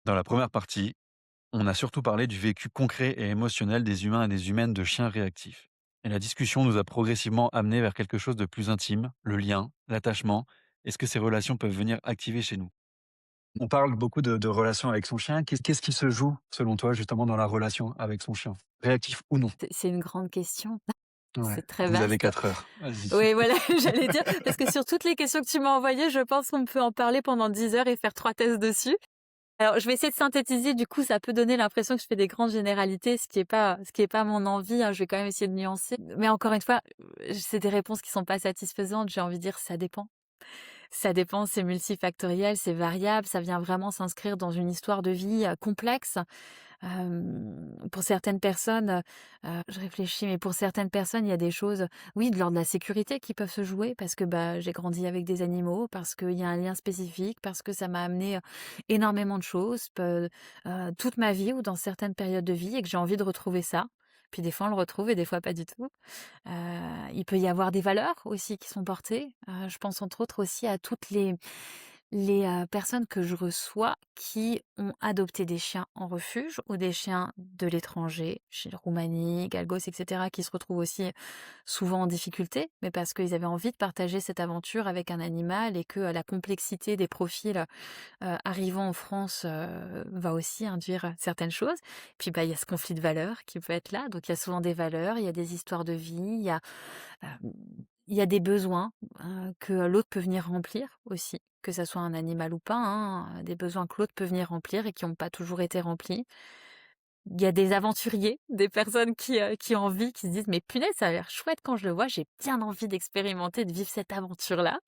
Dans la première partie, on a surtout parlé du vécu concret et émotionnel des humains et des humaines de chiens réactifs. Et la discussion nous a progressivement amené vers quelque chose de plus intime, le lien, l'attachement, est-ce que ces relations peuvent venir activer chez nous. On parle beaucoup de relations avec son chien. Qu'est-ce qui se joue, selon toi, justement, dans la relation avec son chien? Réactif ou non? C'est une grande question. Ouais, C'est très vous avez vaste. 4 heures. Vas-y. Oui, voilà, j'allais dire, parce que sur toutes les questions que tu m'as envoyées, je pense qu'on peut en parler pendant 10 heures et faire 3 thèses dessus. Alors, je vais essayer de synthétiser, du coup, ça peut donner l'impression que je fais des grandes généralités, ce qui est pas mon envie, hein, je vais quand même essayer de nuancer. Mais encore une fois, c'est des réponses qui sont pas satisfaisantes, j'ai envie de dire ça dépend. Ça dépend, c'est multifactoriel, c'est variable, ça vient vraiment s'inscrire dans une histoire de vie, complexe. Pour certaines personnes, je réfléchis, mais pour certaines personnes, il y a des choses, oui, de l'ordre de la sécurité qui peuvent se jouer parce que, bah, j'ai grandi avec des animaux, parce qu'il y a un lien spécifique, parce que ça m'a amené, énormément de choses, toute ma vie ou dans certaines périodes de vie et que j'ai envie de retrouver ça. Puis des fois, on le retrouve et des fois pas du tout. Il peut y avoir des valeurs aussi qui sont portées. Je pense entre autres aussi à toutes les personnes que je reçois qui ont adopté des chiens en refuge ou des chiens de l'étranger, chez Roumanie, Galgos et cetera, qui se retrouvent aussi souvent en difficulté, mais parce qu'ils avaient envie de partager cette aventure avec un animal et que, la complexité des profils, arrivant en France, va aussi induire certaines choses. Puis, bah, il y a ce conflit de valeurs qui peut être là, donc il y a souvent des valeurs, il y a des histoires de vie, hem, il y a des besoins, que l'autre peut venir remplir aussi, que ça soit un animal ou pas, hein, des besoins que l'autre peut venir remplir et qui ont pas toujours été remplis. Il y a des aventuriers, des personnes qui ont envie, qui se disent: «Mais punaise, ça a l'air chouette quand je le vois, j'ai bien envie d'expérimenter, de vivre cette aventure-là».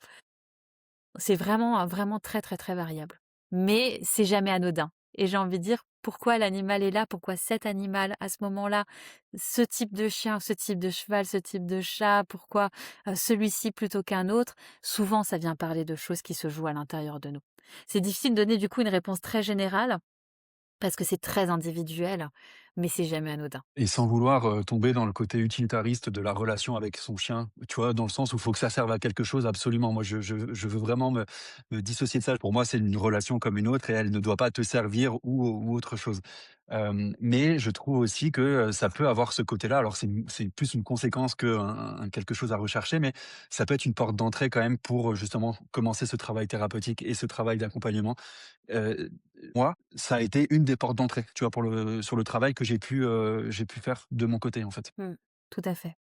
C'est vraiment, vraiment très, très, très variable. Mais c'est jamais anodin et j'ai envie de dire, pourquoi l'animal est là? Pourquoi cet animal, à ce moment-là, ce type de chien, ce type de cheval, ce type de chat, pourquoi, celui-ci plutôt qu'un autre? Souvent, ça vient parler de choses qui se jouent à l'intérieur de nous. C'est difficile de donner, du coup, une réponse très générale parce que c'est très individuel, mais c'est jamais anodin. Et sans vouloir, tomber dans le côté utilitariste de la relation avec son chien, tu vois? Dans le sens où il faut que ça serve à quelque chose absolument. Moi, je veux vraiment me dissocier de ça. Pour moi, c'est une relation comme une autre et elle ne doit pas te servir ou autre chose. Mais je trouve aussi que, ça peut avoir ce côté-là. Alors c'est plus une conséquence qu'un quelque chose à rechercher, mais ça peut être une porte d'entrée quand même pour, justement commencer ce travail thérapeutique et ce travail d'accompagnement. Heu, Moi, ça a été une des portes d'entrée, tu vois? Pour le sur le travail que j'ai pu faire de mon côté, en fait. Mmh. Tout à fait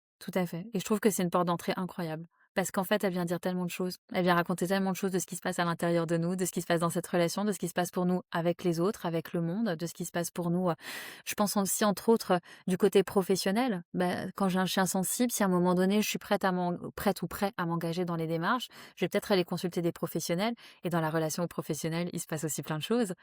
et je trouve que c'est une porte d'entrée incroyable parce qu'en fait, elle vient dire tellement de choses. Elle vient raconter tellement de choses de ce qui se passe à l'intérieur de nous, de ce qui se passe dans cette relation, de ce qui se passe pour nous avec les autres, avec le monde, de ce qui se passe pour nous, je pense aussi entre autres, du côté professionnel. Bah, quand j'ai un chien sensible, si à un moment donné, je suis prête ou prêt à m'engager dans les démarches, je vais peut-être aller consulter des professionnels et dans la relation professionnelle, il se passe aussi plein de choses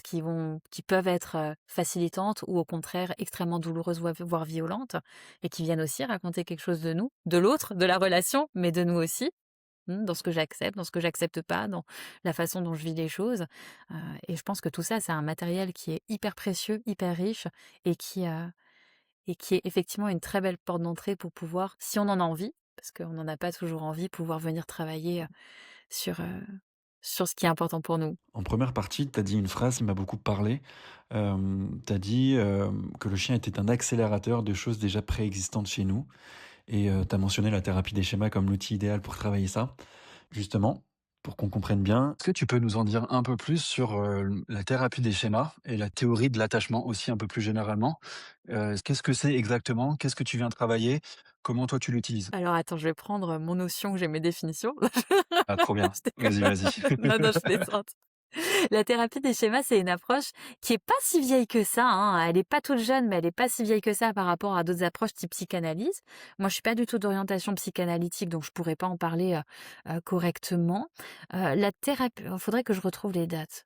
qui peuvent être, facilitantes ou au contraire extrêmement douloureuses voire violentes et qui viennent aussi raconter quelque chose de nous, de l'autre, de la relation, mais de nous aussi, dans ce que j'accepte, dans ce que j'accepte pas, dans la façon dont je vis les choses, et je pense que tout ça, c'est un matériel qui est hyper précieux, hyper riche et qui est effectivement une très belle porte d'entrée pour pouvoir, si on en a envie, parce qu'on n'en a pas toujours envie, pouvoir venir travailler, sur, heu, sur ce qui est important pour nous. En première partie, tu as dit une phrase qui m'a beaucoup parlé. Tu as dit, que le chien était un accélérateur de choses déjà préexistantes chez nous et tu as mentionné la thérapie des schémas comme l'outil idéal pour travailler ça. Justement, pour qu'on comprenne bien, est-ce que tu peux nous en dire un peu plus sur, la thérapie des schémas et la théorie de l'attachement aussi un peu plus généralement? Qu'est-ce que c'est exactement? Qu'est-ce que tu viens travailler? Comment toi tu l'utilises? Alors attends, je vais prendre mon notion, que j'ai mes définitions. Ah trop bien. Je déconne. Vas-y, vas-y. Non, non, je plaisante. La thérapie des schémas, c'est une approche qui est pas si vieille que ça, hein. Elle est pas toute jeune, mais elle est pas si vieille que ça par rapport à d'autres approches type psychanalyse. Moi, je suis pas du tout d'orientation psychanalytique, donc je pourrais pas en parler, correctement. La thérapie, il faudrait que je retrouve les dates.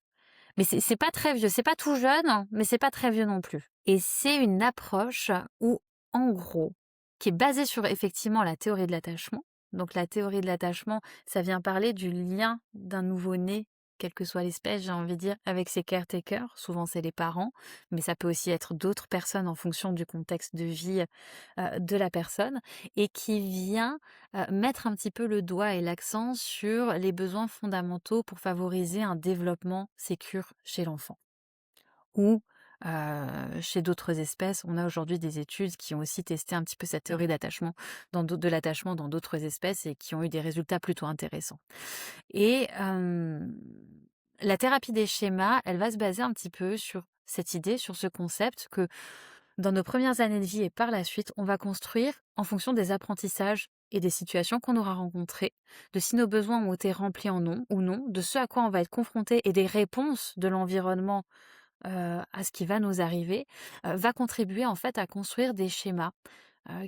Mais c'est pas très vieux, c'est pas tout jeune, mais c'est pas très vieux non plus. Et c'est une approche où, en gros, qui est basée sur effectivement la théorie de l'attachement. Donc la théorie de l'attachement, ça vient parler du lien d'un nouveau-né quelle que soit l'espèce, j'ai envie de dire, avec ses caretakers. Souvent, c'est les parents, mais ça peut aussi être d'autres personnes en fonction du contexte de vie, de la personne et qui vient, mettre un petit peu le doigt et l'accent sur les besoins fondamentaux pour favoriser un développement sécure chez l'enfant. Ou, chez d'autres espèces, on a aujourd'hui des études qui ont aussi testé un petit peu cette théorie d'attachement de l'attachement dans d'autres espèces et qui ont eu des résultats plutôt intéressants. Et la thérapie des schémas, elle va se baser un petit peu sur cette idée, sur ce concept que dans nos premières années de vie et par la suite, on va construire en fonction des apprentissages et des situations qu'on aura rencontrées, de si nos besoins ont été remplis en non ou non, de ce à quoi on va être confronté et des réponses de l'environnement à ce qui va nous arriver, va contribuer en fait à construire des schémas,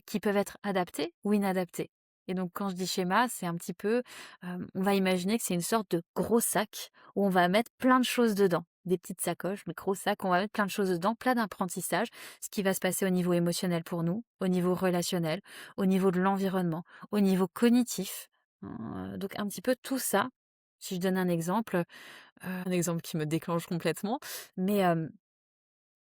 qui peuvent être adaptés ou inadaptés. Et donc quand je dis schéma, c'est un petit peu, on va imaginer que c'est une sorte de gros sac où on va mettre plein de choses dedans. Des petites sacoches, mais gros sacs, on va mettre plein de choses dedans, plein d'apprentissages, ce qui va se passer au niveau émotionnel pour nous, au niveau relationnel, au niveau de l'environnement, au niveau cognitif. Donc un petit peu tout ça. Si je donne un exemple qui me déclenche complètement, mais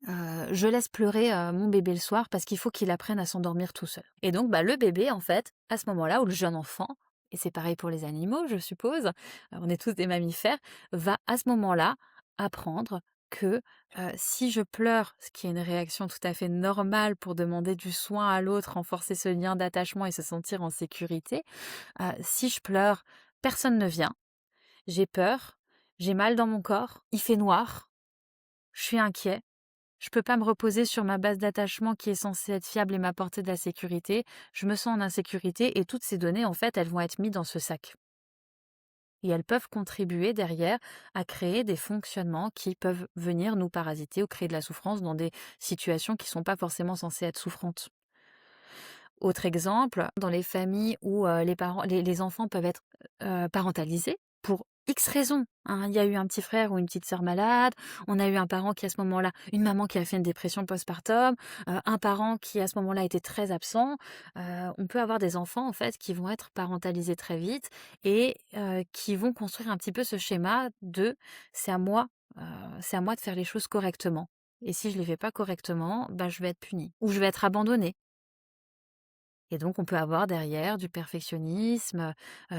je laisse pleurer, mon bébé le soir parce qu'il faut qu'il apprenne à s'endormir tout seul et donc bah, le bébé en fait, à ce moment-là ou le jeune enfant et c'est pareil pour les animaux je suppose, on est tous des mammifères, va à ce moment-là apprendre que, si je pleure, ce qui est une réaction tout à fait normale pour demander du soin à l'autre, renforcer ce lien d'attachement et se sentir en sécurité, si je pleure, personne ne vient. J'ai peur, j'ai mal dans mon corps, il fait noir, je suis inquiet, je peux pas me reposer sur ma base d'attachement qui est censée être fiable et m'apporter de la sécurité, je me sens en insécurité et toutes ces données, en fait, elles vont être mises dans ce sac. Et elles peuvent contribuer derrière à créer des fonctionnements qui peuvent venir nous parasiter ou créer de la souffrance dans des situations qui sont pas forcément censées être souffrantes. Autre exemple, dans les familles où, les enfants peuvent être, parentalisés pour X raisons, hein. Il y a eu un petit frère ou une petite sœur malade, on a eu un parent qui à ce moment-là une maman qui a fait une dépression postpartum, un parent qui à ce moment-là était très absent. On peut avoir des enfants en fait qui vont être parentalisés très vite et qui vont construire un petit peu ce schéma de: «C'est à moi, heu, c'est à moi de faire les choses correctement et si je les fais pas correctement, bah, je vais être puni ou je vais être abandonné». Et donc on peut avoir derrière du perfectionnisme,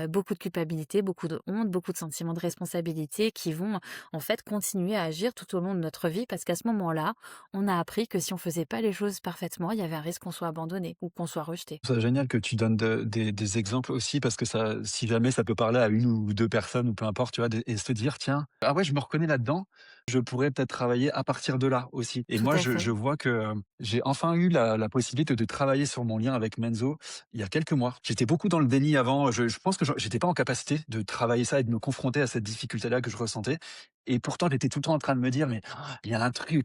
beaucoup de culpabilité, beaucoup de honte, beaucoup de sentiments de responsabilité qui vont, en fait, continuer à agir tout au long de notre vie parce qu'à ce moment-là, on a appris que si on faisait pas les choses parfaitement, il y avait un risque qu'on soit abandonné ou qu'on soit rejeté. C'est génial que tu donnes des exemples aussi parce que ça, si jamais ça peut parler à une ou 2 personnes ou peu importe, tu vois? Et se dire: «Tiens, ah ouais, je me reconnais là-dedans, je pourrais peut-être travailler à partir de là aussi». Et Tout moi, à je fait. vois que, j'ai enfin eu la possibilité de travailler sur mon lien avec Menzo il y a quelques mois. J'étais beaucoup dans le déni avant, je pense que j'étais pas en capacité de travailler ça et de me confronter à cette difficulté-là que je ressentais et pourtant j'étais tout le temps en train de me dire: «Mais il y a un truc»,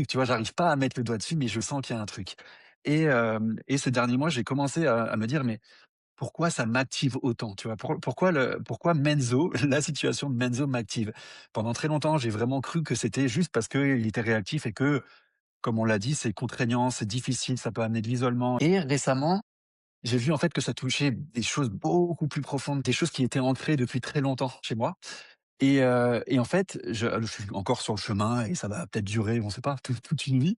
tu vois? J'arrive pas à mettre le doigt dessus, mais je sens qu'il y a un truc. Et ces derniers mois, j'ai commencé à me dire: «Mais pourquoi ça m'active autant?» Tu vois? Pourquoi Menzo, la situation de Menzo m'active? Pendant très longtemps, j'ai vraiment cru que c'était juste parce qu'il était réactif et que, comme on l'a dit, c'est contraignant, c'est difficile, ça peut amener de l'isolement. Et récemment, j'ai vu en fait que ça touchait des choses beaucoup plus profondes, des choses qui étaient ancrées depuis très longtemps chez moi. Et en fait, je suis encore sur le chemin et ça va peut-être durer, on sait pas, toute une vie.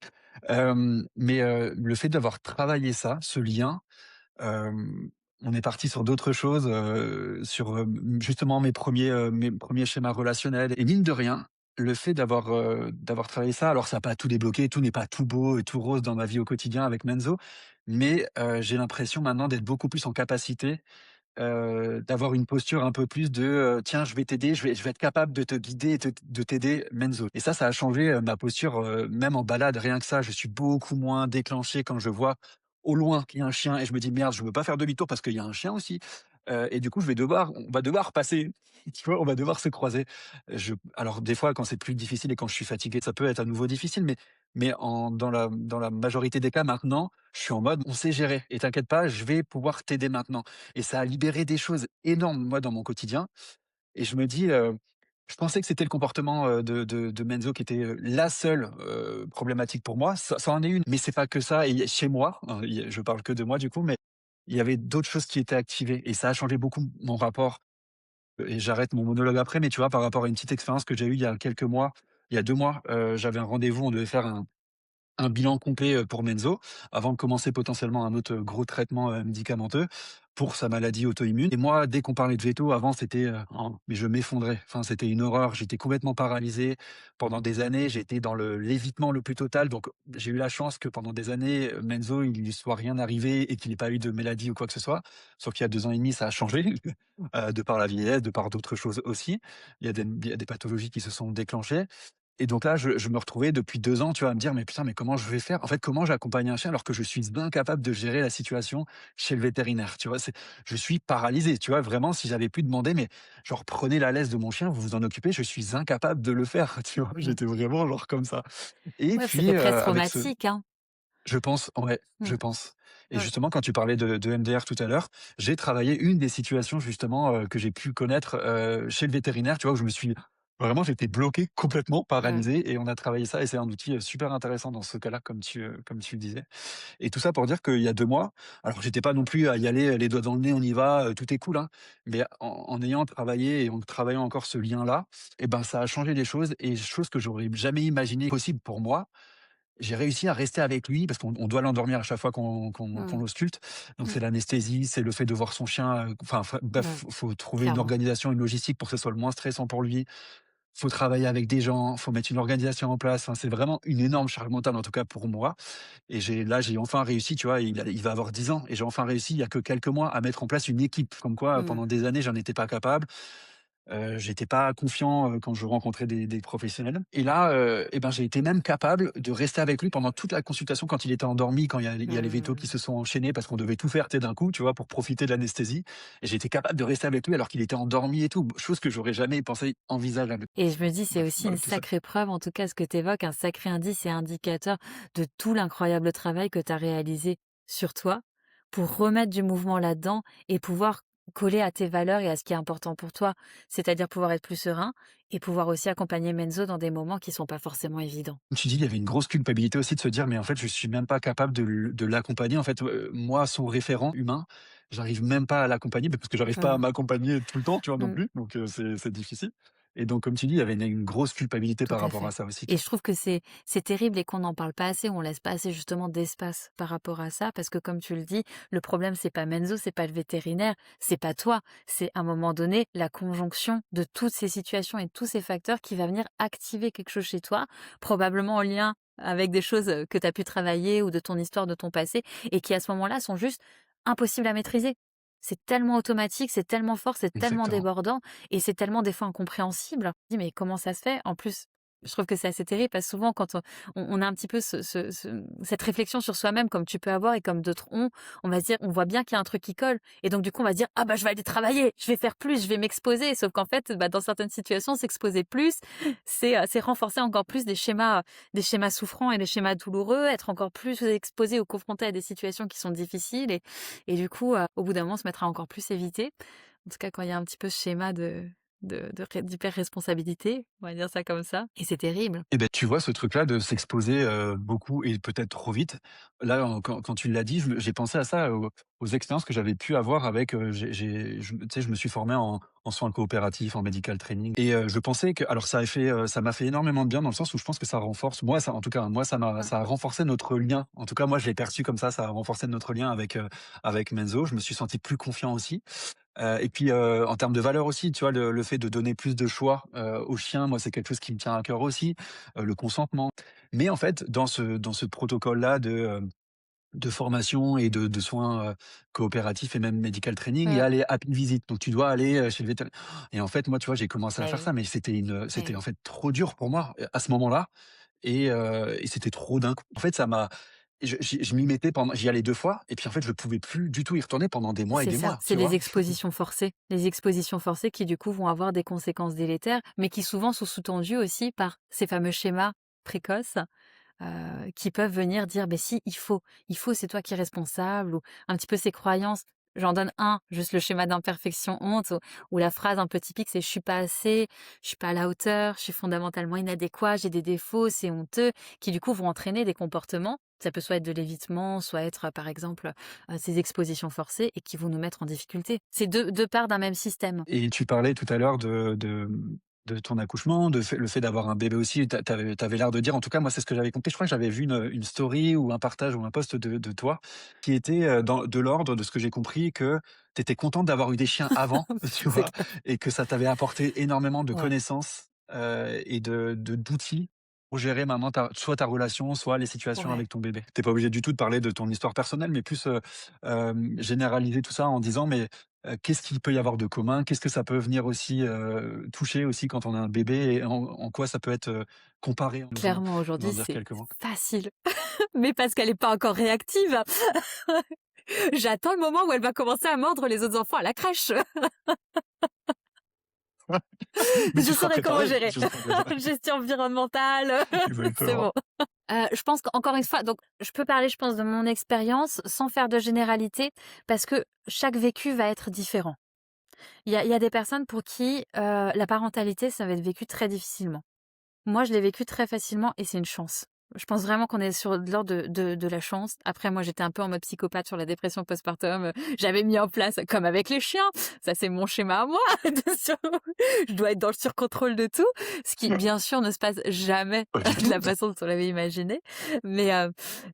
Mais le fait d'avoir travaillé ça, ce lien, hem, on est parti sur d'autres choses, sur, justement mes premiers schémas relationnels et mine de rien, le fait d'avoir travaillé ça, alors ça a pas tout débloqué, tout n'est pas tout beau et tout rose dans ma vie au quotidien avec Menzo, mais j'ai l'impression maintenant d'être beaucoup plus en capacité d'avoir une posture un peu plus de, «Tiens, je vais t'aider, je vais être capable de te guider et de t'aider Menzo». Et ça a changé, ma posture, même en balade, rien que ça. Je suis beaucoup moins déclenché quand je vois au loin qu'il y a un chien et je me dis: «Merde, je veux pas faire demi-tour parce qu'il y a un chien aussi». Et du coup, on va devoir passer, tu vois? On va devoir se croiser. Alors des fois, quand c'est plus difficile et quand je suis fatigué, ça peut être à nouveau difficile, mais dans la majorité des cas maintenant, je suis en mode: «On sait gérer et t'inquiète pas, je vais pouvoir t'aider maintenant». Et ça a libéré des choses énormes, moi, dans mon quotidien. Et je me dis, je pensais que c'était le comportement, de Menzo qui était, la seule, problématique pour moi. Ça en est une, mais c'est pas que ça. Et chez moi, je parle que de moi du coup, mais il y avait d'autres choses qui étaient activées et ça a changé beaucoup mon rapport. et j'arrête mon monologue après, mais tu vois, par rapport à une petite expérience que j'ai eue il y a quelques mois, il y a 2 mois, j'avais un rendez-vous, on devait faire un bilan complet, pour Menzo, avant de commencer potentiellement un autre, gros traitement, médicamenteux pour sa maladie auto-immune et moi, dès qu'on parlait de véto, avant, c'était, oh, mais je m'effondrais. Enfin, c'était une horreur. J'étais complètement paralysé. Pendant des années, j'étais dans l'évitement le plus total. Donc, j'ai eu la chance que pendant des années, Menzo, il lui soit rien arrivé et qu'il ait pas eu de maladie ou quoi que ce soit. Sauf qu'il y a 2 ans et demi, ça a changé, de par la vieillesse, de par d'autres choses aussi. Il y a des pathologies qui se sont déclenchées et donc là, je me retrouvais depuis 2 ans, tu vois, à me dire: «Mais putain, mais comment je vais faire? En fait, comment j'accompagne un chien alors que je suis incapable de gérer la situation chez le vétérinaire?» Tu vois? Je suis paralysé, tu vois? Vraiment, si j'avais pu demander: «Mais genre, prenez la laisse de mon chien, vous vous en occupez», je suis incapable de le faire, tu vois? Mmh. J'étais vraiment genre comme ça et Ouais, puis, c'était très avec ce traumatique, hein. je pense, ouais, je Mmh. pense et Ouais. justement quand tu parlais de MDR tout à l'heure, j'ai travaillé une des situations justement, que j'ai pu connaître, chez le vétérinaire, tu vois? Où je me suis vraiment j'étais bloqué, complètement Mmh. paralysé et on a travaillé ça et c'est un outil, super intéressant dans ce cas-là comme tu le disais et tout ça pour dire qu'il y a 2 mois, alors j'étais pas non plus à y aller, les doigts dans le nez, on y va, tout est cool, hein, mais en ayant travaillé et en travaillant encore ce lien-là et ben, ça a changé les choses et chose que j'aurais jamais imaginé possible pour moi j'ai réussi à rester avec lui parce qu'on doit l'endormir à chaque fois qu'on Mmh. l'ausculte. Donc Mmh. c'est l'anesthésie, c'est le fait de voir son chien, enfin Mmh. bref, faut trouver une Clairement. organisation, une logistique pour que ce soit le moins stressant pour lui. Faut travailler avec des gens, faut mettre une organisation en place. Enfin, c'est vraiment une énorme charge mentale, en tout cas pour moi. Et j'ai enfin réussi, tu vois, il va avoir 10 ans et j'ai enfin réussi, il y a que quelques mois, à mettre en place une équipe. Comme quoi, Mmh. pendant des années, j'en étais pas capable. J'étais pas confiant, quand je rencontrais des professionnels et là, et ben, j'ai été même capable de rester avec lui pendant toute la consultation quand il était endormi, quand il y a les vétos qui Mmh. se sont enchaînés parce qu'on devait tout faire, tu sais, d'un coup, tu vois, pour profiter de l'anesthésie et j'ai été capable de rester avec lui alors qu'il était endormi et tout, chose que j'aurais jamais pensé envisageable. Et je me dis, c'est Bref, aussi une voilà, tout ça. sacrée preuve, en tout cas, ce que tu évoques, un sacré indice et indicateur de tout l'incroyable travail que tu as réalisé sur toi pour remettre du mouvement là-dedans et pouvoir coller à tes valeurs et à ce qui est important pour toi, c'est-à-dire pouvoir être plus serein et pouvoir aussi accompagner Menzo dans des moments qui sont pas forcément évidents. Comme tu dis, il y avait une grosse culpabilité aussi de se dire: «Mais en fait, je suis même pas capable de l'accompagner». En fait, moi, son référent humain, j'arrive même pas à l'accompagner, parce que j'arrive pas à Mmh. m'accompagner tout le temps, tu vois, non Mmh. plus, donc c'est difficile et donc comme tu dis, il y avait une grosse culpabilité Tout par à rapport à fait. ça aussi, Et quoi. je trouve que c'est terrible et qu'on n'en parle pas assez, on laisse pas assez justement d'espace par rapport à ça, parce que comme tu le dis, le problème c'est pas Menzo, c'est pas le vétérinaire, c'est pas toi, c'est à un moment donné la conjonction de toutes ces situations et tous ces facteurs qui va venir activer quelque chose chez toi, probablement en lien avec des choses que tu as pu travailler ou de ton histoire, de ton passé, et qui à ce moment-là sont juste impossibles à maîtriser. C'est tellement automatique, c'est tellement fort, c'est tellement Exactement. débordant et c'est tellement des fois incompréhensible. Je dis: «Mais comment ça se fait?» En plus, je trouve que c'est assez terrible parce que souvent quand on a un petit peu cette réflexion sur soi-même comme tu peux avoir et comme d'autres ont, on va se dire on voit bien qu'il y a un truc qui colle et donc du coup on va se dire: «Ah bah je vais aller travailler, je vais faire plus, je vais m'exposer». Sauf qu'en fait, bah, dans certaines situations, s'exposer plus, c'est renforcer encore plus des schémas souffrants et des schémas douloureux, être encore plus exposé ou confronté à des situations qui sont difficiles et du coup, au bout d'un moment, se mettre à encore plus éviter. En tout cas, quand il y a un petit peu ce schéma d'hyper-responsabilité, on va dire ça comme ça et c'est terrible. Et beh, tu vois ce truc-là de s'exposer, beaucoup et peut-être trop vite, là, quand tu l'as dit, j'ai pensé à ça, aux expériences que j'avais pu avoir avec, tu sais, je me suis formé en soins coopératifs, en medical training et je pensais que alors ça m'a fait énormément de bien dans le sens où je pense que ça renforce moi ça en tout cas, moi Mmh. ça a renforcé notre lien. En tout cas, moi je l'ai perçu comme ça a renforcé notre lien avec Menzo. Je me suis senti plus confiant aussi. Et puis, en termes de valeurs aussi, tu vois, le fait de donner plus de choix, aux chiens, moi, c'est quelque chose qui me tient à cœur aussi, le consentement. Mais en fait, dans ce protocole-là de formation et de soins, coopératifs et même medical training, il y Mmh. a les happy visits. Donc tu dois aller, chez le vétérinaire et en fait, moi, tu vois, j'ai commencé à Eh faire oui, ça, mais eh c'était en oui. fait trop dur pour moi, à ce moment-là et c'était trop d'un coup. En fait, ça m'a je m'y mettais pendant j'y allais 2 fois et puis en fait, je pouvais plus du tout y retourner pendant des mois et C'est des ça, mois, c'est tu vois? les expositions forcées. Les expositions forcées qui, du coup, vont avoir des conséquences délétères, mais qui souvent sont sous-tendues aussi par ces fameux schémas précoces, qui peuvent venir dire: «Beh si, il faut, c'est toi qui es responsable» ou un petit peu ces croyances J'en donne un, juste le schéma d'imperfection honte ou la phrase un peu typique, c'est: «Je suis pas assez, je suis pas à la hauteur, je suis fondamentalement inadéquat, j'ai des défauts, c'est honteux», qui du coup vont entraîner des comportements. Ça peut soit être de l'évitement, soit être, par exemple, ces expositions forcées et qui vont nous mettre en difficulté. C'est 2 parts d'un même système. Et tu parlais tout à l'heure de ton accouchement, de fait le fait d'avoir un bébé aussi. Tu avais l'air de dire, en tout cas moi c'est ce que j'avais compris, je crois que j'avais vu une story ou un partage ou un post de toi qui était, dans de l'ordre de ce que j'ai compris que tu étais contente d'avoir eu des chiens avant, tu C'est vois? clair. Et que ça t'avait apporté énormément de Ouais, connaissances, et d'outils pour gérer maintenant soit ta relation, soit les situations ouais. avec ton bébé. Tu pas obligé du tout de parler de ton histoire personnelle, mais plus, généraliser tout ça en disant: «Mais qu'est-ce qu'il peut y avoir de commun? Qu'est-ce que ça peut venir aussi, toucher aussi quand on a un bébé et en quoi ça peut être, comparé? Clairement Nous aujourd'hui, en dire c'est quelques mots. facile, mais parce qu'elle est pas encore réactive. J'attends le moment où elle va commencer à mordre les autres enfants à la crèche. Mais tu Je seras saurai comment préparé, gérer. tu seras préparé. Gestion environnementale, c'est Exactement. bon. Je pense qu'encore une fois, donc je peux parler, je pense, de mon expérience sans faire de généralité parce que chaque vécu va être différent. Il y a des personnes pour qui, la parentalité, ça va être vécu très difficilement. Moi, je l'ai vécu très facilement et c'est une chance. Je pense vraiment qu'on est sur de l'ordre de la chance. Après, moi, j'étais un peu en mode psychopathe sur la dépression postpartum. J'avais mis en place, comme avec les chiens, ça c'est mon schéma à moi. Je dois être dans le surcontrôle de tout, ce qui, bien sûr, ne se passe jamais Pas du de tout. la façon dont on l'avait imaginé. Mais,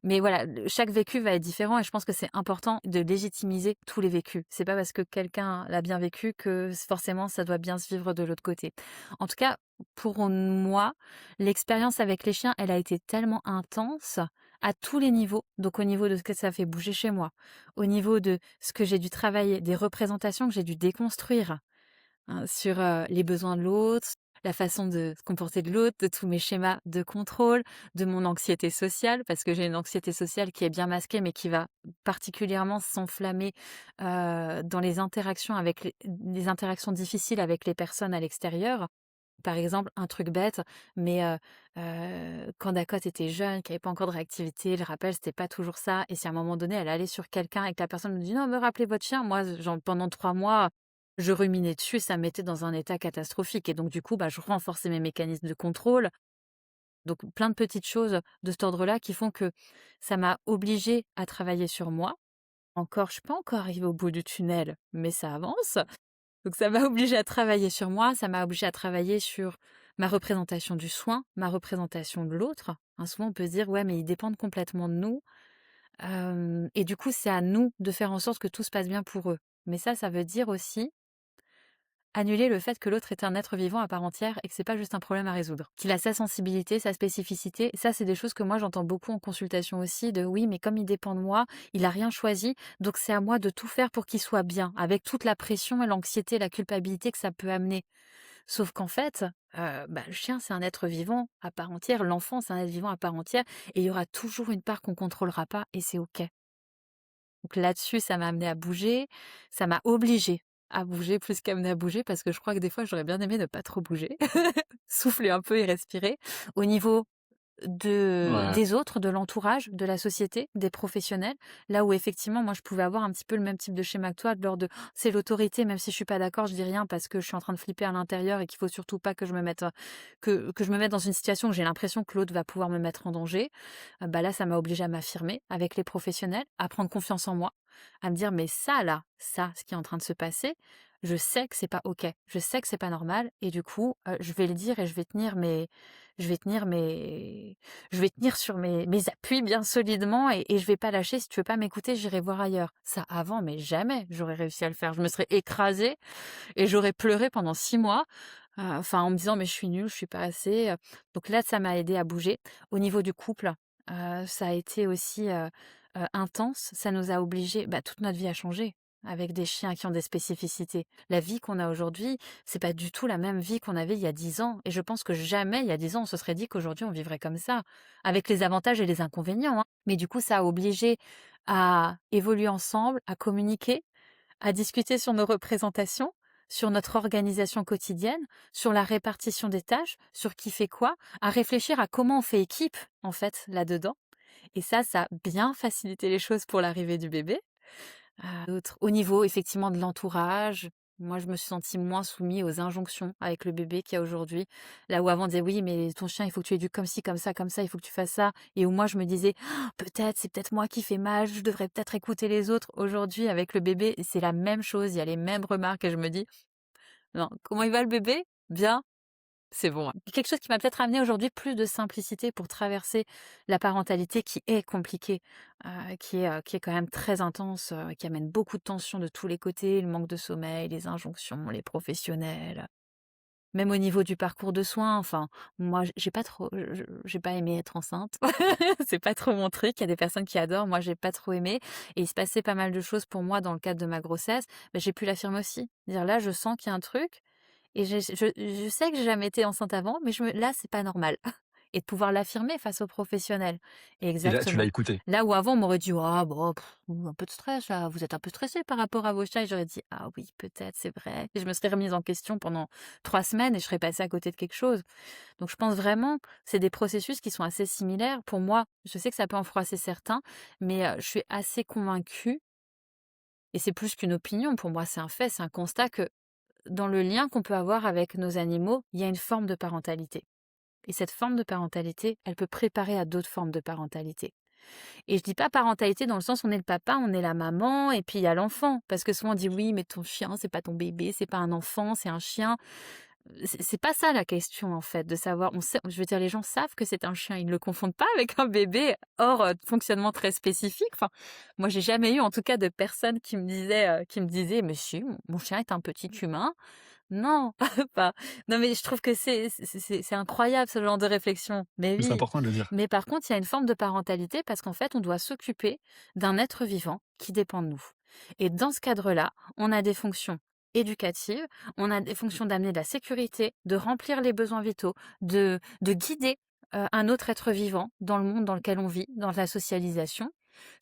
mais voilà, chaque vécu va être différent et je pense que c'est important de légitimiser tous les vécus. C'est pas parce que quelqu'un l'a bien vécu que forcément ça doit bien se vivre de l'autre côté. En tout cas, pour moi, l'expérience avec les chiens, elle a été tellement intense à tous les niveaux. Donc au niveau de ce que ça fait bouger chez moi, au niveau de ce que j'ai dû travailler, des représentations que j'ai dû déconstruire, hein, sur les besoins de l'autre, la façon de se comporter de l'autre, de tous mes schémas de contrôle, de mon anxiété sociale, parce que j'ai une anxiété sociale qui est bien masquée, mais qui va particulièrement s'enflammer dans les interactions avec les interactions difficiles avec les personnes à l'extérieur. Par exemple, un truc bête, mais quand Dacote était jeune, qu'il y avait pas encore de réactivité, le rappel, c'était pas toujours ça et si à un moment donné, elle allait sur quelqu'un et que la personne me dit: «Non, me rappelez votre chien», moi, genre pendant 3 mois, je ruminais dessus, ça me mettait dans un état catastrophique et donc du coup, bah, je renforçais mes mécanismes de contrôle. Donc plein de petites choses de cet ordre-là qui font que ça m'a obligée à travailler sur moi. Encore, je suis pas encore arrivée au bout du tunnel, mais ça avance. Donc ça m'a obligée à travailler sur moi, ça m'a obligée à travailler sur ma représentation du soin, ma représentation de l'autre. Hein, souvent on peut se dire: «Ouais, mais ils dépendent complètement de nous», et du coup, c'est à nous de faire en sorte que tout se passe bien pour eux. Mais ça veut dire aussi annuler le fait que l'autre est un être vivant à part entière et que c'est pas juste un problème à résoudre. Qu'il a sa sensibilité, sa spécificité. Ça, c'est des choses que moi j'entends beaucoup en consultation aussi de oui, mais comme il dépend de moi, il a rien choisi, donc c'est à moi de tout faire pour qu'il soit bien, avec toute la pression et l'anxiété, la culpabilité que ça peut amener. Sauf qu'en fait, le chien, c'est un être vivant à part entière, l'enfant, c'est un être vivant à part entière, et il y aura toujours une part qu'on contrôlera pas, et c'est OK. Donc là-dessus, ça m'a amené à bouger, ça m'a obligée à bouger plus qu'amener à bouger parce que je crois que des fois, j'aurais bien aimé ne pas trop bouger, souffler un peu et respirer. Au niveau Ouais. des autres, de l'entourage, de la société, des professionnels, là où effectivement, moi, je pouvais avoir un petit peu le même type de schéma que toi, de l'ordre de: «C'est l'autorité, même si je suis pas d'accord, je dis rien parce que je suis en train de flipper à l'intérieur et qu'il faut surtout pas que je me mette, que je me mette dans une situation où j'ai l'impression que l'autre va pouvoir me mettre en danger». Bah, là, ça m'a obligée à m'affirmer avec les professionnels, à prendre confiance en moi, à me dire: «Mais ça là, ça, ce qui est en train de se passer, je sais que c'est pas OK, je sais que c'est pas normal et du coup, je vais le dire et je vais tenir mes je vais tenir sur mes appuis bien solidement et je vais pas lâcher. Si tu veux pas m'écouter, j'irai voir ailleurs». Ça avant, mais jamais j'aurais réussi à le faire. Je me serais écrasée et j'aurais pleuré pendant 6 mois, enfin en me disant: «Mais je suis nulle, je suis pas assez», donc là, ça m'a aidée à bouger. Au niveau du couple, ça a été aussi, intense. Ça nous a obligés, bah, toute notre vie a changé avec des chiens qui ont des spécificités. La vie qu'on a aujourd'hui, c'est pas du tout la même vie qu'on avait il y a 10 ans et je pense que jamais, il y a 10 ans, on se serait dit qu'aujourd'hui on vivrait comme ça, avec les avantages et les inconvénients, hein. Mais du coup, ça a obligé à évoluer ensemble, à communiquer, à discuter sur nos représentations, sur notre organisation quotidienne, sur la répartition des tâches, sur qui fait quoi, à réfléchir à comment on fait équipe, en fait, là-dedans. Et ça a bien facilité les choses pour l'arrivée du bébé. D'autres au niveau effectivement de l'entourage, moi je me suis sentie moins soumise aux injonctions avec le bébé qu'il y a aujourd'hui. Là où avant on disait: «Oui, mais ton chien, il faut que tu l'éduques comme ça, il faut que tu fasses ça» et où moi je me disais: «Ah, peut-être, c'est peut-être moi qui fais mal, je devrais peut-être écouter les autres». Aujourd'hui avec le bébé, c'est la même chose, il y a les mêmes remarques et je me dis: «Non, comment il va le bébé? Bien?» C'est bon, ouais. Quelque chose qui m'a peut-être amené aujourd'hui plus de simplicité pour traverser la parentalité qui est compliquée, qui est quand même très intense, qui amène beaucoup de tensions de tous les côtés, le manque de sommeil, les injonctions, les professionnels, même au niveau du parcours de soins. Enfin, moi, j'ai pas trop, j'ai pas aimé être enceinte. C'est pas trop mon truc. Il y a des personnes qui adorent, moi, j'ai pas trop aimé. Et il se passait pas mal de choses pour moi dans le cadre de ma grossesse. Bah, j'ai pu l'affirmer aussi. Dire là, je sens qu'il y a un truc. Et je sais que j'ai jamais été enceinte avant, mais là, c'est pas normal et de pouvoir l'affirmer face aux professionnels. Et là, tu l'as Exactement. écouté. Là où avant on m'aurait dit: «Ah bon, un peu de stress là, vous êtes un peu stressé par rapport à vos chats» et j'aurais dit: «Ah oui, peut-être, c'est vrai» et je me serais remise en question pendant 3 semaines et je serais passée à côté de quelque chose. Donc je pense vraiment, c'est des processus qui sont assez similaires. Pour moi, je sais que ça peut en froisser certains, mais je suis assez convaincue et c'est plus qu'une opinion, pour moi, c'est un fait, c'est un constat que dans le lien qu'on peut avoir avec nos animaux, il y a une forme de parentalité. Et cette forme de parentalité, elle peut préparer à d'autres formes de parentalité. Et je dis pas parentalité dans le sens où on est le papa, on est la maman, et puis il y a l'enfant. Parce que souvent on dit oui, mais ton chien, c'est pas ton bébé, c'est pas un enfant, c'est un chien. C'est pas ça la question en fait, de savoir. On sait, je veux dire, les gens savent que c'est un chien, ils ne le confondent pas avec un bébé hors fonctionnement très spécifique. Enfin, moi j'ai jamais eu en tout cas de personne qui me disait, monsieur, mon chien est un petit humain. Non, pas. Non, mais je trouve que c'est incroyable ce genre de réflexion. Mais Mais c'est oui. important de le dire. Mais par contre, il y a une forme de parentalité parce qu'en fait, on doit s'occuper d'un être vivant qui dépend de nous. Et dans ce cadre-là, on a des fonctions éducatives, on a des fonctions d'amener de la sécurité, de remplir les besoins vitaux, de guider un autre être vivant dans le monde dans lequel on vit, dans la socialisation.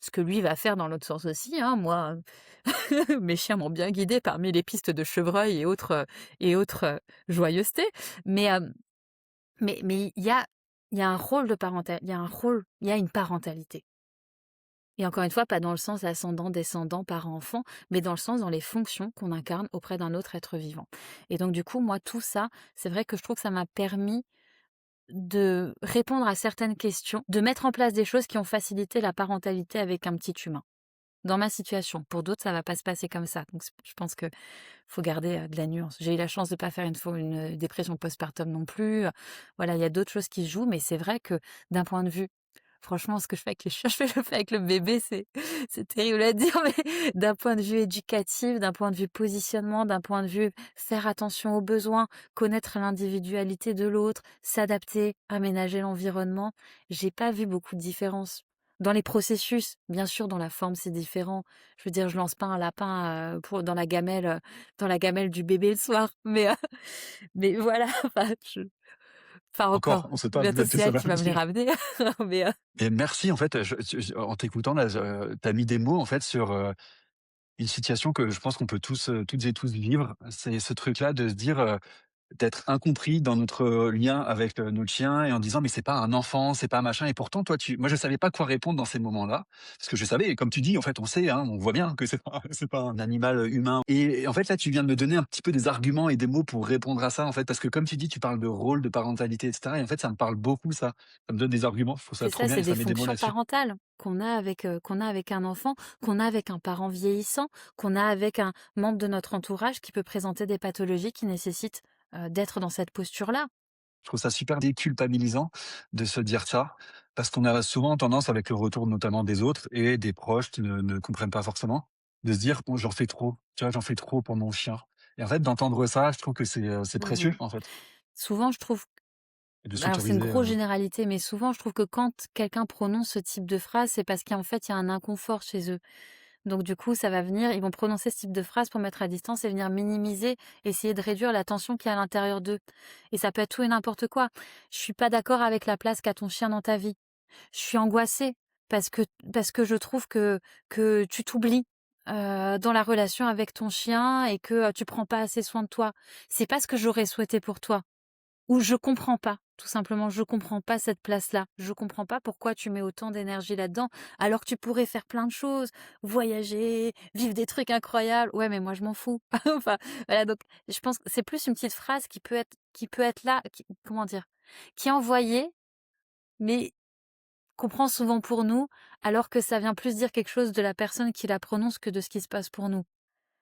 Ce que lui va faire dans l'autre sens aussi, hein. Moi, mes chiens m'ont bien guidée parmi les pistes de chevreuil et autres, joyeusetés. Mais, mais il y a un rôle de parental il y a un rôle, il y a une parentalité. Et encore une fois, pas dans le sens ascendant, descendant, parent, enfant, mais dans le sens dans les fonctions qu'on incarne auprès d'un autre être vivant. Et donc du coup, moi, tout ça, c'est vrai que je trouve que ça m'a permis de répondre à certaines questions, de mettre en place des choses qui ont facilité la parentalité avec un petit humain. Dans ma situation. Pour d'autres, ça va pas se passer comme ça. Donc je pense que faut garder, de la nuance. J'ai eu la chance de pas faire une dépression postpartum non plus, voilà, il y a d'autres choses qui se jouent, mais c'est vrai que d'un point de vue franchement, ce que je fais avec les chiens, je le fais avec le bébé, c'est terrible à dire, mais d'un point de vue éducatif, d'un point de vue positionnement, d'un point de vue faire attention aux besoins, connaître l'individualité de l'autre, s'adapter, aménager l'environnement, j'ai pas vu beaucoup de différence. Dans les processus, bien sûr, dans la forme, c'est différent. Je veux dire, je lance pas un lapin, pour dans la gamelle du bébé le soir, mais voilà, enfin Encore, encore, on sait pas, bientôt peut-être que c'est ça elle va qui va me les venir. ramener, mais Et merci en fait, en t'écoutant là, tu as mis des mots en fait sur, une situation que je pense qu'on peut tous, toutes et tous vivre. C'est ce truc-là de se dire, d'être incompris dans notre, lien avec, notre chien et en disant: «Mais c'est pas un enfant, c'est pas machin» et pourtant toi moi je savais pas quoi répondre dans ces moments-là. Parce que je savais et comme tu dis, en fait, on sait, hein, on voit bien que c'est pas c'est pas un animal, humain et en fait, là, tu viens de me donner un petit peu des arguments et des mots pour répondre à ça, en fait, parce que comme tu dis, tu parles de rôle, de parentalité et cetera et en fait, ça me parle beaucoup ça. Ça me donne des arguments, je trouve ça c'est trop ça, bien c'est et des ça met des mots fonctions là-dessus. parentales qu'on a avec un enfant, qu'on a avec un parent vieillissant, qu'on a avec un membre de notre entourage qui peut présenter des pathologies qui nécessitent, d'être dans cette posture-là. Je trouve ça super déculpabilisant de se dire ça, parce qu'on a souvent tendance avec le retour notamment des autres et des proches qui ne comprennent pas forcément, de se dire: «Bon, j'en fais trop, tu vois? J'en fais trop pour mon chien» et en fait, d'entendre ça, je trouve que c'est Mmh. précieux, en fait Souvent je trouve et de alors c'est une s'autoriser, grosse généralité, mais souvent je trouve que quand quelqu'un prononce ce type de phrase, c'est parce qu'en fait il y a un inconfort chez eux. Donc du coup, ça va venir ils vont prononcer ce type de phrase pour mettre à distance et venir minimiser, essayer de réduire la tension qu'il y a à l'intérieur d'eux. Et ça peut être tout et n'importe quoi. «Je suis pas d'accord avec la place qu'a ton chien dans ta vie. Je suis angoissée parce que je trouve que tu t'oublies, dans la relation avec ton chien et que, tu prends pas assez soin de toi. C'est pas ce que j'aurais souhaité pour toi» ou «Je comprends pas». Tout simplement, je comprends pas cette place-là. Je comprends pas pourquoi tu mets autant d'énergie là-dedans, alors que tu pourrais faire plein de choses, voyager, vivre des trucs incroyables. Ouais, mais moi je m'en fous. Enfin, voilà, donc je pense que c'est plus une petite phrase qui peut être là, comment dire? Qui est envoyée, mais qu'on prend souvent pour nous, alors que ça vient plus dire quelque chose de la personne qui la prononce que de ce qui se passe pour nous.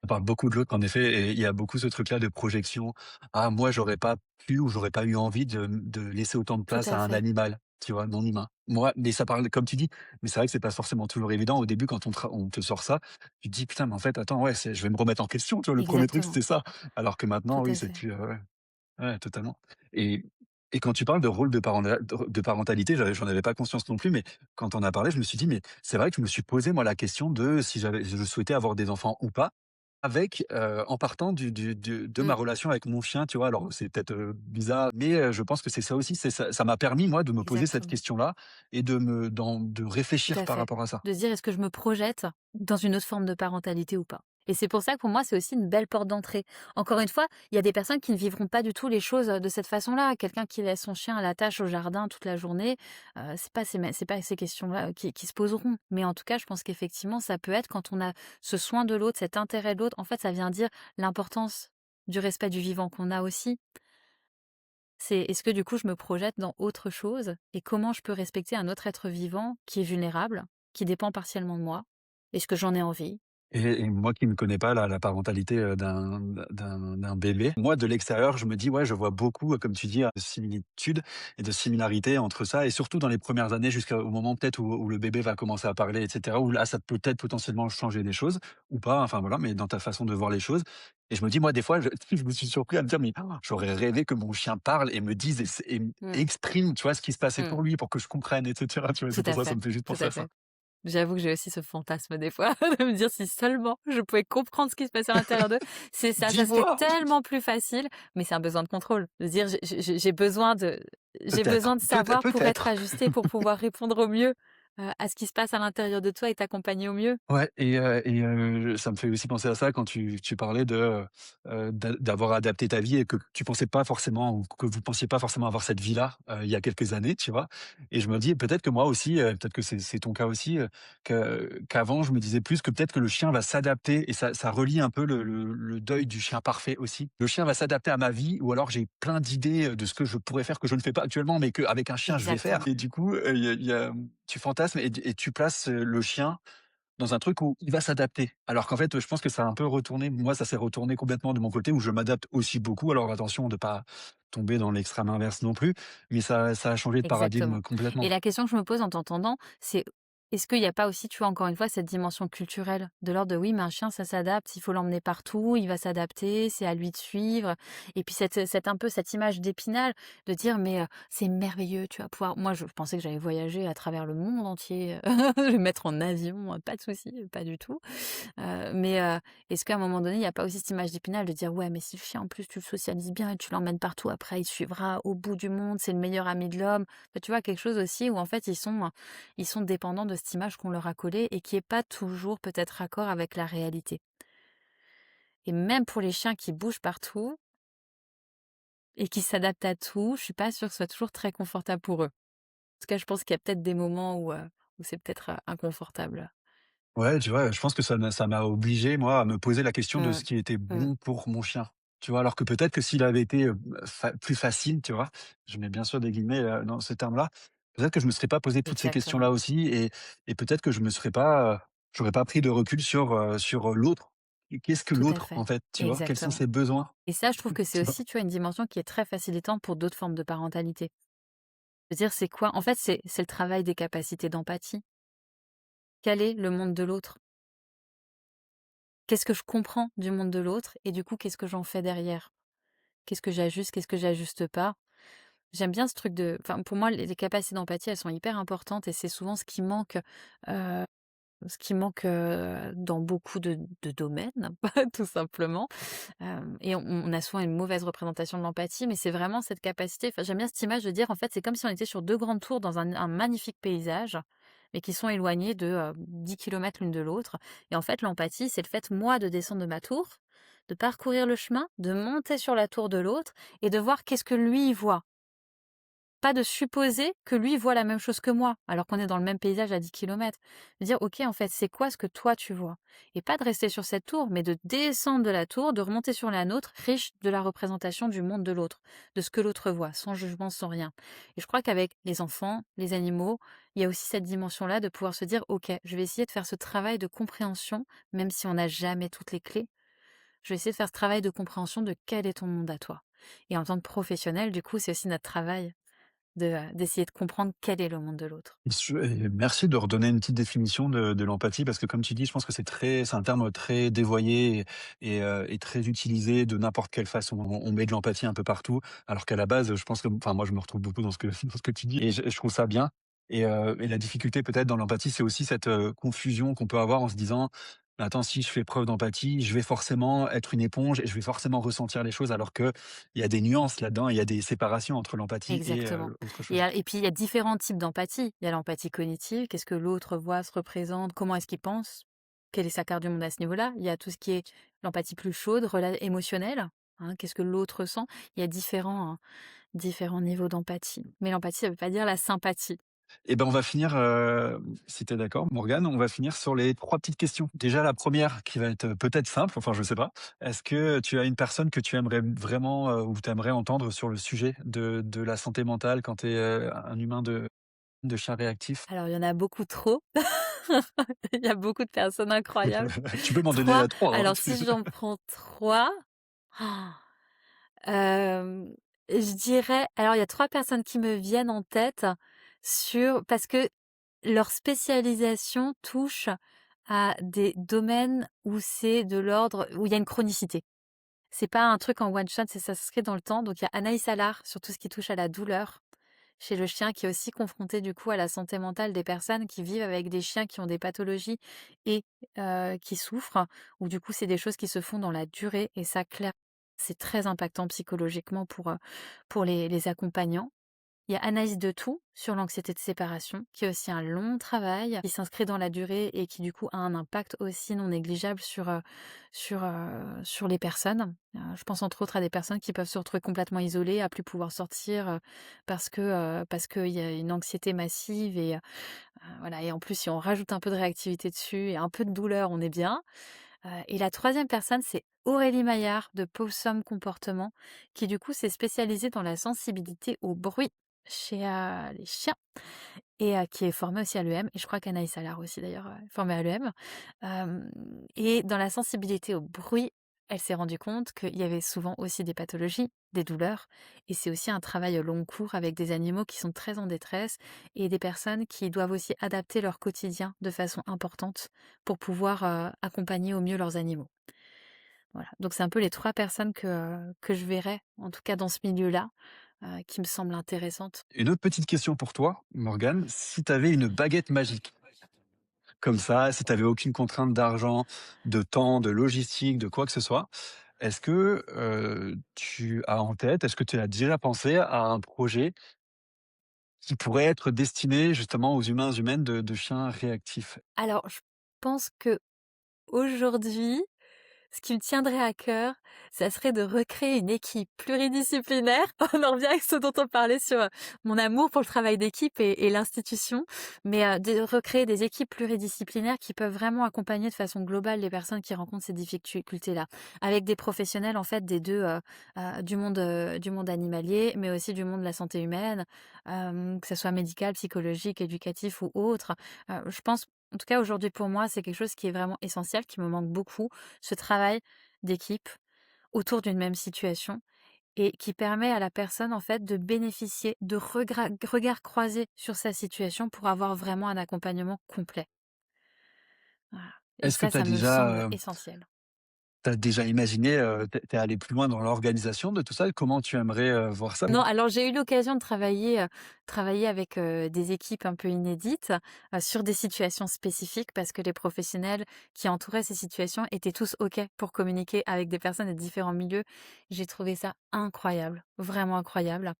On parle beaucoup de l'autre en effet et il y a beaucoup ce truc-là de projection. Ah moi j'aurais pas pu ou j'aurais pas eu envie de laisser autant de Tout place à à un fait. animal, tu vois? Non humain. Moi mais ça parle comme tu dis, mais c'est vrai que c'est pas forcément toujours évident. Au début quand on te sort ça, tu te dis: «Putain mais en fait attends ouais je vais me remettre en question», tu vois? Le premier truc Exactement. c'était ça. Alors que Tout maintenant oui à c'est fait. plus, ouais. Ouais, totalement et quand tu parles de rôle de parentalité, j'en avais pas conscience non plus, mais quand on a parlé, je me suis dit: «Mais c'est vrai que je me suis posé moi la question de si je souhaitais avoir des enfants ou pas». Avec, en partant de ma Mmh, relation avec mon chien, tu vois? Alors c'est peut-être, bizarre, mais je pense que c'est ça aussi, c'est ça m'a permis moi de me poser cette exactement. question-là et de Tout réfléchir à par fait. rapport à ça. De se dire: «Est-ce que je me projette dans une autre forme de parentalité ou pas?» Et c'est pour ça que pour moi, c'est aussi une belle porte d'entrée. Encore une fois, il y a des personnes qui ne vivront pas du tout les choses, de cette façon-là. Quelqu'un qui laisse son chien à la tâche au jardin toute la journée, c'est pas ces questions-là, qui se poseront. Mais en tout cas, je pense qu'effectivement, ça peut être quand on a ce soin de l'autre, cet intérêt de l'autre, en fait, ça vient dire l'importance du respect du vivant qu'on a aussi. C'est est-ce que du coup je me projette dans autre chose et comment je peux respecter un autre être vivant qui est vulnérable, qui dépend partiellement de moi? Est-ce que j'en ai envie? Et moi qui ne connais pas la parentalité, d'un bébé, moi de l'extérieur, je me dis: «Ouais, je vois beaucoup, comme tu dis, de similitudes et de similarités entre ça» et surtout dans les premières années jusqu'au moment peut-être où le bébé va commencer à parler et cetera, où là, ça peut peut-être potentiellement changer des choses ou pas, enfin voilà, mais dans ta façon de voir les choses et je me dis moi des fois, je je me suis surpris à me dire: «Mais j'aurais rêvé que mon chien parle et me dise et Mmh, exprime, tu vois, ce qui se passait mmh. pour lui, pour que je comprenne et cetera», tu vois? Tout C'est pour à ça, ça fait, me fait juste tout penser à à ça. fait. J'avoue que j'ai aussi ce fantasme des fois de me dire: «Si seulement je pouvais comprendre ce qui se passait à l'intérieur d'eux». C'est ça, ça serait Dis-moi! tellement plus facile, mais c'est un besoin de contrôle. De se dire: «J'ai besoin de savoir pour être Peut-être. ajusté, pour pouvoir répondre au mieux, à ce qui se passe à l'intérieur de toi et t'accompagner au mieux». Ouais ça me fait aussi penser à ça quand tu parlais d'avoir adapté ta vie et que tu pensais pas forcément ou que vous pensiez pas forcément avoir cette vie-là, il y a quelques années, tu vois? Et je me dis peut-être que moi aussi, peut-être que c'est ton cas aussi, qu'avant je me disais plus que peut-être que le chien va s'adapter et ça relie un peu le deuil du chien parfait aussi. Le chien va s'adapter à ma vie ou alors j'ai plein d'idées, de ce que je pourrais faire que je ne fais pas actuellement, mais qu'avec un chien je vais faire Exactement. et du coup, tu fantasmes et tu places, le chien dans un truc où il va s'adapter. Alors qu'en fait, je pense que ça a un peu retourné moi, ça s'est retourné complètement de mon côté où je m'adapte aussi beaucoup. Alors attention de pas tomber dans l'extrême inverse non plus, mais ça a changé de Exactement. paradigme Et complètement. la question que je me pose en t'entendant, c'est est-ce qu'il n'y a pas aussi, tu vois, encore une fois, cette dimension culturelle de l'ordre de oui, mais un chien, ça s'adapte, il faut l'emmener partout, il va s'adapter, c'est à lui de suivre. Et puis cette un peu cette image d'Épinal de dire mais c'est merveilleux, tu vas pouvoir. Moi, je pensais que j'allais voyager à travers le monde entier, je vais me mettre en avion, pas de souci, pas du tout. Mais est-ce qu'à un moment donné, il n'y a pas aussi cette image d'Épinal de dire: «Ouais, mais si le chien, en plus, tu le socialises bien et tu l'emmènes partout, après, il suivra au bout du monde, c'est le meilleur ami de l'homme». Enfin, tu vois, quelque chose aussi où, en fait, ils sont dépendants de cette image qu'on leur a collée et qui est pas toujours peut-être raccord avec la réalité. Et même pour les chiens qui bougent partout et qui s'adaptent à tout, je suis pas sûre que ce soit toujours très confortable pour eux. En tout cas, je pense qu'il y a peut-être des moments où c'est peut-être, inconfortable. Ouais, tu vois, je pense que ça m'a obligé, moi, à me poser la question de Mmh. ce qui était Mmh. bon pour mon chien. Tu vois? Alors que peut-être que s'il avait été, plus facile, tu vois? Je mets bien sûr des guillemets, dans ce terme-là. Peut-être que je me serais pas posé toutes ces Exactement. questions-là aussi et peut-être que je me serais pas, j'aurais pas pris de recul sur l'autre. Qu'est-ce que Tout à l'autre, fait. en fait, tu vois? Quels sont Exactement. ses besoins, Et ça, je trouve que c'est tu vois? aussi, tu vois, une dimension qui est très facilitante pour d'autres formes de parentalité. C'est-à-dire, c'est quoi? En fait, c'est le travail des capacités d'empathie. Quel est le monde de l'autre? Qu'est-ce que je comprends du monde de l'autre? Et du coup, qu'est-ce que j'en fais derrière? Qu'est-ce que j'ajuste? Qu'est-ce que j'ajuste pas? J'aime bien ce truc de enfin, pour moi, les capacités d'empathie, elles sont hyper importantes et c'est souvent heu, dans beaucoup de domaines, tout simplement. Et on a souvent une mauvaise représentation de l'empathie, mais c'est vraiment cette capacité enfin, j'aime bien cette image de dire, en fait, c'est comme si on était sur 2 grandes tours dans un magnifique paysage, mais qui sont éloignées de, 10 kilomètres l'une de l'autre. Et en fait, l'empathie, c'est le fait, moi, de descendre de ma tour, de parcourir le chemin, de monter sur la tour de l'autre et de voir qu'est-ce que lui, il voit. pas de supposer que lui voit la même chose que moi, alors qu'on est dans le même paysage à 10 kilomètres. De dire: «OK, en fait, c'est quoi ce que toi tu vois?» Et pas de rester sur cette tour, mais de descendre de la tour, de remonter sur la nôtre, riche de la représentation du monde de l'autre, de ce que l'autre voit, sans jugement, sans rien. Et je crois qu'avec les enfants, les animaux, il y a aussi cette dimension-là de pouvoir se dire: «OK, je vais essayer de faire ce travail de compréhension, même si on n'a jamais toutes les clés. Je vais essayer de faire ce travail de compréhension de quel est ton monde à toi». Et en tant que professionnel, du coup, c'est aussi notre travail d'essayer de comprendre quel est le monde de l'autre. Et merci de redonner une petite définition de l'empathie parce que comme tu dis, je pense que c'est un terme très dévoyé et très utilisé de n'importe quelle façon. On met de l'empathie un peu partout, alors qu'à la base, je pense que enfin moi je me retrouve beaucoup dans ce que dans ce que tu dis et je trouve ça bien et la difficulté peut-être dans l'empathie, c'est aussi cette, confusion qu'on peut avoir en se disant: «Mais attends, si je fais preuve d'empathie, je vais forcément être une éponge et je vais forcément ressentir les choses», alors qu'il y a des nuances là-dedans, il y a des séparations entre l'empathie et Exactement. autre Et chose. a et puis il y a différents types d'empathie. Il y a l'empathie cognitive, qu'est-ce que l'autre voit, se représente, comment est-ce qu'il pense, quelle est sa carte du monde à ce niveau-là. Il y a tout ce qui est l'empathie plus chaude, émotionnelle, hein, qu'est-ce que l'autre ressent. Il y a différents niveaux d'empathie. Mais l'empathie, ça veut pas dire la sympathie. Eh ben, on va finir, si tu es d'accord, Morgane, on va finir sur les 3 petites questions. Déjà, la première qui va être peut-être simple, enfin, je sais pas. Est-ce que tu as une personne que tu aimerais vraiment, ou tu aimerais entendre sur le sujet de la santé mentale quand tu es, un humain de chien réactif? Alors il y en a beaucoup trop. Il y a beaucoup de personnes incroyables. Tu peux m'en donner, 3. 3, hein. Alors si j'en prends 3. Je dirais alors il y a 3 personnes qui me viennent en tête parce que leur spécialisation touche à des domaines où c'est de l'ordre où il y a une chronicité. C'est pas un truc en one shot, c'est ça s'inscrit dans le temps. Donc il y a Anaïs Allard sur tout ce qui touche à la douleur chez le chien, qui est aussi confronté du coup à la santé mentale des personnes qui vivent avec des chiens qui ont des pathologies et qui souffrent, ou du coup c'est des choses qui se font dans la durée et ça clair c'est très impactant psychologiquement pour les accompagnants. Il y a Anaïs Detout sur l'anxiété de séparation, qui est aussi un long travail, qui s'inscrit dans la durée et qui du coup a un impact aussi non négligeable sur les personnes. Je pense entre autres à des personnes qui peuvent se retrouver complètement isolées, à plus pouvoir sortir, parce qu'il y a une anxiété massive et voilà, et en plus si on rajoute un peu de réactivité dessus et un peu de douleur, on est bien. Et la troisième personne, c'est Aurélie Maillard de Possum Comportement, qui du coup s'est spécialisée dans la sensibilité au bruit chez, les chiens et qui est formée aussi à l'EM, et je crois qu'Anaïs Allard aussi d'ailleurs, est formée à l'EM. Hem Et dans la sensibilité au bruit, elle s'est rendue compte qu'il y avait souvent aussi des pathologies, des douleurs, et c'est aussi un travail au long cours avec des animaux qui sont très en détresse et des personnes qui doivent aussi adapter leur quotidien de façon importante pour pouvoir, accompagner au mieux leurs animaux. Voilà, donc c'est un peu les 3 personnes que je verrais, en tout cas dans ce milieu-là, qui me semblent intéressantes. Une autre petite question pour toi, Morgane. Si tu avais une baguette magique, comme ça, si tu avais aucune contrainte d'argent, de temps, de logistique, de quoi que ce soit, est-ce que, tu as en tête, est-ce que tu as déjà pensé à un projet qui pourrait être destiné justement aux humains, humaines de chiens réactifs? Alors je pense qu'aujourd'hui, ce qui me tiendrait à cœur, ça serait de recréer une équipe pluridisciplinaire. On en revient avec ce dont on parlait sur, mon amour pour le travail d'équipe et l'institution, mais, de recréer des équipes pluridisciplinaires qui peuvent vraiment accompagner de façon globale les personnes qui rencontrent ces difficultés-là. Avec des professionnels en fait des 2, du monde animalier, mais aussi du monde de la santé humaine, que ça soit médical, psychologique, éducatif ou autre. Je pense en tout cas aujourd'hui pour moi, c'est quelque chose qui est vraiment essentiel, qui me manque beaucoup, ce travail d'équipe autour d'une même situation et qui permet à la personne, en fait, de bénéficier de regards croisés sur sa situation pour avoir vraiment un accompagnement complet. Voilà, et Est-ce que tu as ça me semble déjà, essentiel. tu déjà imaginé, tu es allé plus loin dans l'organisation de tout ça? Comment tu aimerais, voir ça? Non, alors j'ai eu l'occasion de travailler avec, des équipes un peu inédites, sur des situations spécifiques parce que les professionnels qui entouraient ces situations étaient tous OK pour communiquer avec des personnes de différents milieux. J'ai trouvé ça incroyable, vraiment incroyable.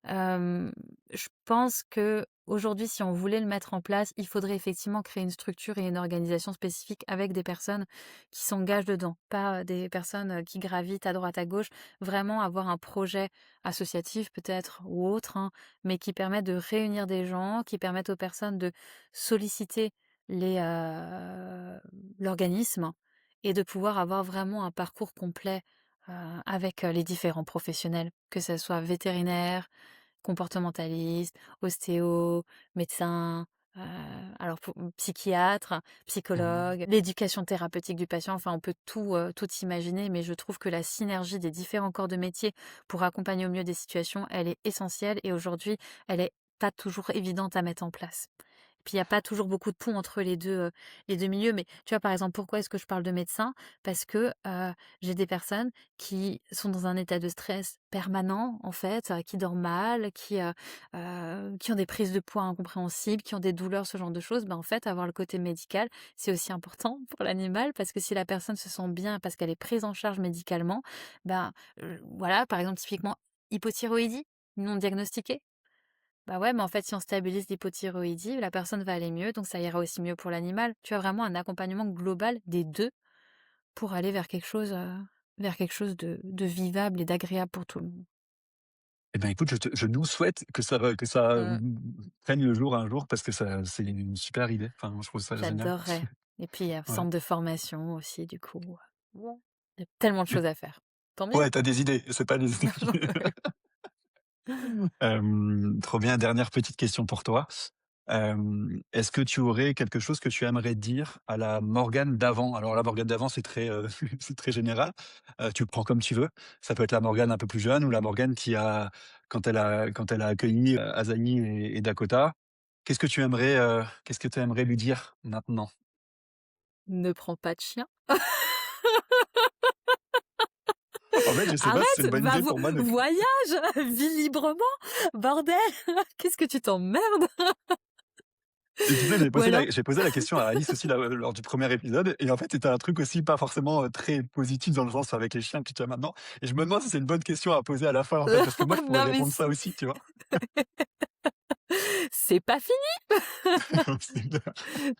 Je pense que aujourd'hui, si on voulait le mettre en place, il faudrait effectivement créer une structure et une organisation spécifique avec des personnes qui s'engagent dedans, pas, des personnes, qui gravitent à droite à gauche. Vraiment avoir un projet associatif peut-être ou autre, hein, mais qui permet de réunir des gens, qui permettent aux personnes de solliciter les, l'organisme et de pouvoir avoir vraiment un parcours complet, avec, les différents professionnels, que ce soit vétérinaire, comportementaliste, ostéo, médecin, heu, alors pour psychiatre, Mmh. psychologue, l'éducation thérapeutique du patient, enfin on peut tout imaginer, mais je trouve que la synergie des différents corps de métier pour accompagner au mieux des situations, elle est essentielle et aujourd'hui, elle est pas toujours évidente à mettre en place. Puis il y a pas toujours beaucoup de ponts entre les 2 milieux, mais tu vois, par exemple, pourquoi est-ce que je parle de médecin? Parce que, j'ai des personnes qui sont dans un état de stress permanent, en fait, qui dorment mal, qui ont des prises de poids incompréhensibles, qui ont des douleurs, ce genre de choses. Ben, en fait, avoir le côté médical, c'est aussi important pour l'animal parce que si la personne se sent bien parce qu'elle est prise en charge médicalement, ben, voilà, par exemple, typiquement, hypothyroïdie non diagnostiquée. Bah ouais, mais en fait, si on stabilise l'hypothyroïdie, la personne va aller mieux, donc ça ira aussi mieux pour l'animal. Tu as vraiment un accompagnement global des 2 pour aller vers quelque chose de vivable et d'agréable pour tout le monde. Eh ben, écoute, je nous souhaite que ça, Mmh, prenne le jour un jour parce que ça c'est une super idée. Enfin, moi, je trouve ça génial. j'adorerais. Et puis, il y a Ouais. centre de formation aussi, du coup, ouais. Il y a tellement de choses à faire. Tant mieux. Ouais, tu as des idées, c'est pas des idées. Trop bien. Dernière petite question pour toi. Est-ce que tu aurais quelque chose que tu aimerais dire à la Morgane d'avant? Alors la Morgane d'avant, c'est très, c'est très général. Tu le prends comme tu veux. Ça peut être la Morgane un peu plus jeune ou la Morgane qui a quand elle a accueilli, Azaï et Dakota. Qu'est-ce que tu aimerais lui dire maintenant? Ne prends pas de chien. En fait, je sais pas si c'est une Arrête, bonne va idée pour moi de voyage, vis librement, bordel. Qu'est-ce que tu t'emmerdes? et tu sais, Ou alors j'ai posé la question à Alice aussi là, lors du premier épisode et en fait, c'était un truc aussi pas forcément, très positif dans le sens avec les chiens que tu as maintenant et je me demande si c'est une bonne question à poser à la fin, en fait, parce que moi, je pourrais non mais répondre ça aussi, tu vois? c'est pas fini! C'est clair.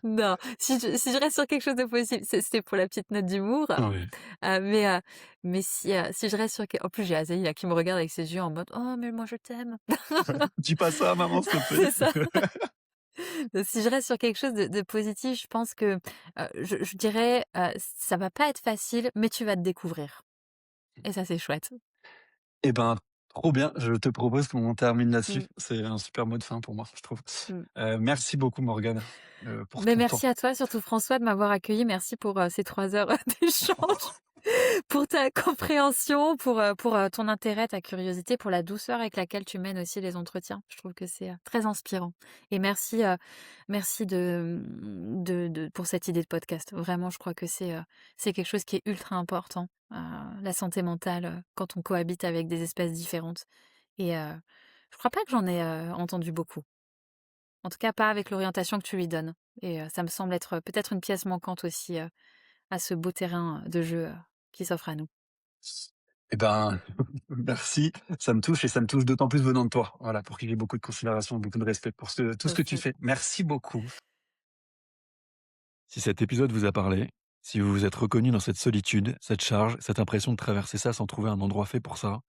Non, si je reste sur quelque chose de positif, c'était pour la petite note d'humour, Ouais. heu, mais heu, mais si je reste sur en plus j'ai Azaï là qui me regarde avec ses yeux en mode: «Oh mais moi je t'aime». Dis pas ça à maman, s'il te plaît. C'est ça. Si je reste sur quelque chose de positif, je pense que, je dirais, ça va pas être facile, mais tu vas te découvrir et ça c'est chouette. Eh ben, trop bien, je te propose qu'on termine là-dessus. Mmh, C'est un super mot de fin pour moi, je trouve. mmh. Merci beaucoup Morgane, pour Mais ton temps. merci à toi, surtout François, de m'avoir accueilli. Merci pour, ces 3 heures d'échange. Pour ta compréhension, pour, ton intérêt, ta curiosité, pour la douceur avec laquelle tu mènes aussi les entretiens. Je trouve que c'est, très inspirant et merci de pour cette idée de podcast. Vraiment, je crois que c'est quelque chose qui est ultra important, la santé mentale, quand on cohabite avec des espèces différentes et je crois pas que j'en ai, entendu beaucoup. En tout cas, pas avec l'orientation que tu lui donnes et ça me semble être, peut-être une pièce manquante aussi, à ce beau terrain de jeu, qui s'offre à nous. Eh ben, merci, ça me touche et ça me touche d'autant plus venant de toi. Voilà, pour qu'il y ait beaucoup de considération, beaucoup de respect pour tout ce que tu Aussi. fais. Merci beaucoup. Si cet épisode vous a parlé, si vous vous êtes reconnu dans cette solitude, cette charge, cette impression de traverser ça sans trouver un endroit fait pour ça,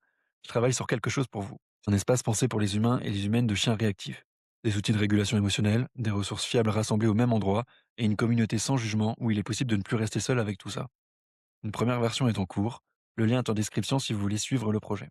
je travaille sur quelque chose pour vous. Un espace pensé pour les humains et les humaines de chiens réactifs. Des outils de régulation émotionnelle, des ressources fiables rassemblées au même endroit et une communauté sans jugement où il est possible de ne plus rester seul avec tout ça. Une première version est en cours. Le lien est en description si vous voulez suivre le projet.